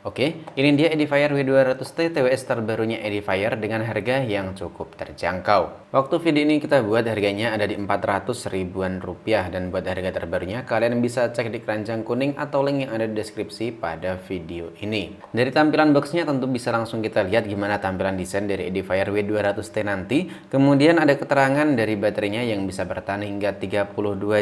Oke, ini dia Edifier W200T TWS terbarunya Edifier dengan harga yang cukup terjangkau. Waktu video ini kita buat harganya ada di 400 ribuan rupiah, dan buat harga terbarunya kalian bisa cek di keranjang kuning atau link yang ada di deskripsi pada video ini. Dari tampilan boxnya tentu bisa langsung kita lihat gimana tampilan desain dari Edifier W200T nanti. Kemudian ada keterangan dari baterainya yang bisa bertahan hingga 32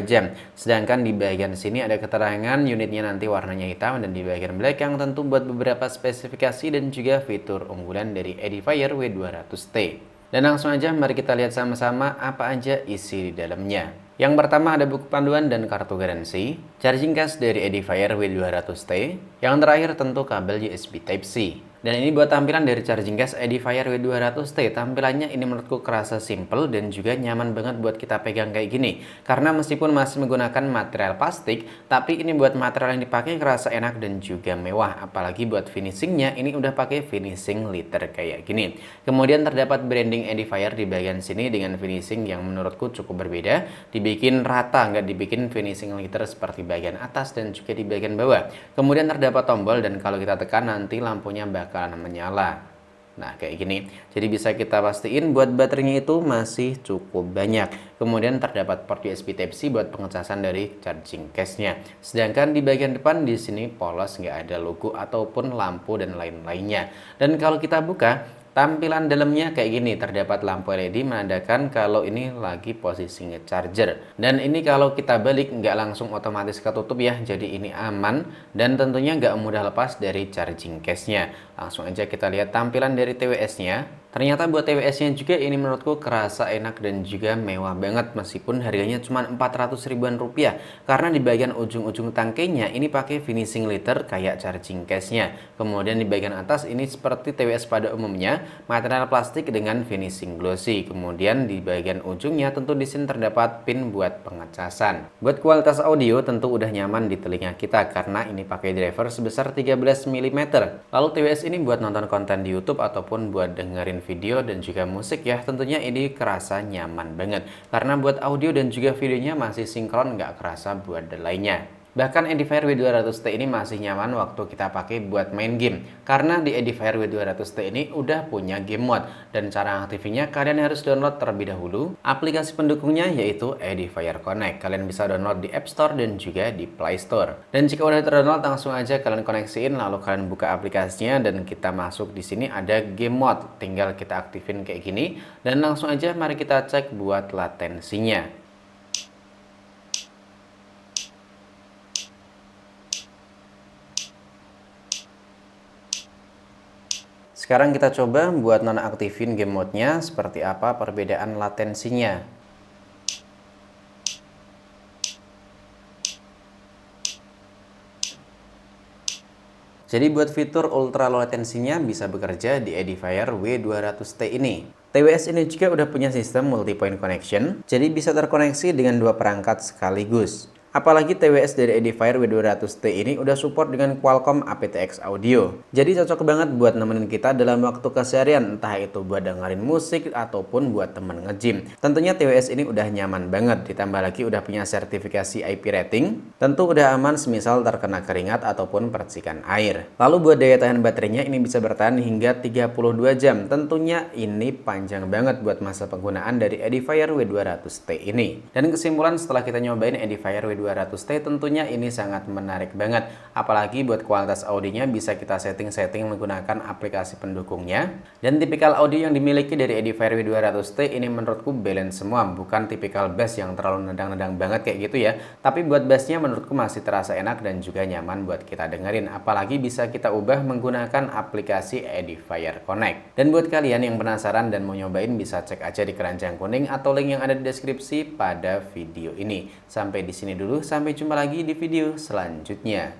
jam. Sedangkan di bagian sini ada keterangan unitnya nanti warnanya hitam, dan di bagian belakang tentu buat beberapa spesifikasi dan juga fitur unggulan dari Edifier W200T. Dan langsung aja mari kita lihat sama-sama apa aja isi di dalamnya. Yang pertama ada buku panduan dan kartu garansi, charging case dari Edifier W200T, yang terakhir tentu kabel USB Type-C. Dan ini buat tampilan dari charging case Edifier W200T. Tampilannya ini menurutku kerasa simple dan juga nyaman banget buat kita pegang kayak gini. Karena meskipun masih menggunakan material plastik, tapi ini buat material yang dipakai kerasa enak dan juga mewah. Apalagi buat finishingnya ini udah pakai finishing liter kayak gini. Kemudian terdapat branding Edifier di bagian sini dengan finishing yang menurutku cukup berbeda. Dibikin rata, nggak dibikin finishing liter seperti bagian atas dan juga di bagian bawah. Kemudian terdapat tombol, dan kalau kita tekan nanti lampunya bakalan menyala. Nah kayak gini, jadi bisa kita pastiin buat baterainya itu masih cukup banyak. Kemudian terdapat port USB Type-C buat pengecasan dari charging case-nya. Sedangkan di bagian depan di sini polos, nggak ada logo ataupun lampu dan lain-lainnya. Dan kalau kita buka, tampilan dalamnya kayak gini, terdapat lampu LED menandakan kalau ini lagi posisi nge-charger. Dan ini kalau kita balik nggak langsung otomatis ketutup ya, jadi ini aman dan tentunya nggak mudah lepas dari charging case-nya. Langsung aja kita lihat tampilan dari TWS-nya. Ternyata buat TWS-nya juga ini menurutku kerasa enak dan juga mewah banget meskipun harganya cuma 400 ribuan rupiah. Karena di bagian ujung-ujung tangkainya ini pakai finishing liter kayak charging case-nya. Kemudian di bagian atas ini seperti TWS pada umumnya, material plastik dengan finishing glossy. Kemudian di bagian ujungnya tentu di sini terdapat pin buat pengecasan. Buat kualitas audio tentu udah nyaman di telinga kita karena ini pakai driver sebesar 13 mm. Lalu TWS ini buat nonton konten di YouTube ataupun buat dengerin video dan juga musik ya, tentunya ini kerasa nyaman banget karena buat audio dan juga videonya masih sinkron, nggak kerasa buat lainnya. Bahkan Edifier W200T ini masih nyaman waktu kita pakai buat main game. Karena di Edifier W200T ini udah punya game mode. Dan cara aktifinnya kalian harus download terlebih dahulu aplikasi pendukungnya, yaitu Edifier Connect. Kalian bisa download di App Store dan juga di Play Store. Dan jika udah terdownload, langsung aja kalian koneksiin, lalu kalian buka aplikasinya dan kita masuk di sini ada game mode. Tinggal kita aktifin kayak gini dan langsung aja mari kita cek buat latensinya. Sekarang kita coba buat nonaktifin game mode-nya seperti apa perbedaan latensinya. Jadi buat fitur ultra low latensinya bisa bekerja di Edifier W200T ini. TWS ini juga udah punya sistem multi-point connection, jadi bisa terkoneksi dengan dua perangkat sekaligus. Apalagi TWS dari Edifier W200T ini udah support dengan Qualcomm aptX Audio. Jadi cocok banget buat nemenin kita dalam waktu keseharian, entah itu buat dengerin musik ataupun buat temen nge-gym. Tentunya TWS ini udah nyaman banget, ditambah lagi udah punya sertifikasi IP rating. Tentu udah aman semisal terkena keringat ataupun percikan air. Lalu buat daya tahan baterainya ini bisa bertahan hingga 32 jam. Tentunya ini panjang banget buat masa penggunaan dari Edifier W200T ini. Dan kesimpulan setelah kita nyobain Edifier W200T, tentunya ini sangat menarik banget. Apalagi buat kualitas audionya bisa kita setting-setting menggunakan aplikasi pendukungnya. Dan tipikal audio yang dimiliki dari Edifier W200T ini menurutku balance semua. Bukan tipikal bass yang terlalu nedang-nedang banget kayak gitu ya. Tapi buat bassnya menurutku masih terasa enak dan juga nyaman buat kita dengerin. Apalagi bisa kita ubah menggunakan aplikasi Edifier Connect. Dan buat kalian yang penasaran dan mau nyobain bisa cek aja di keranjang kuning atau link yang ada di deskripsi pada video ini. Sampai di sini dulu. Sampai jumpa lagi di video selanjutnya.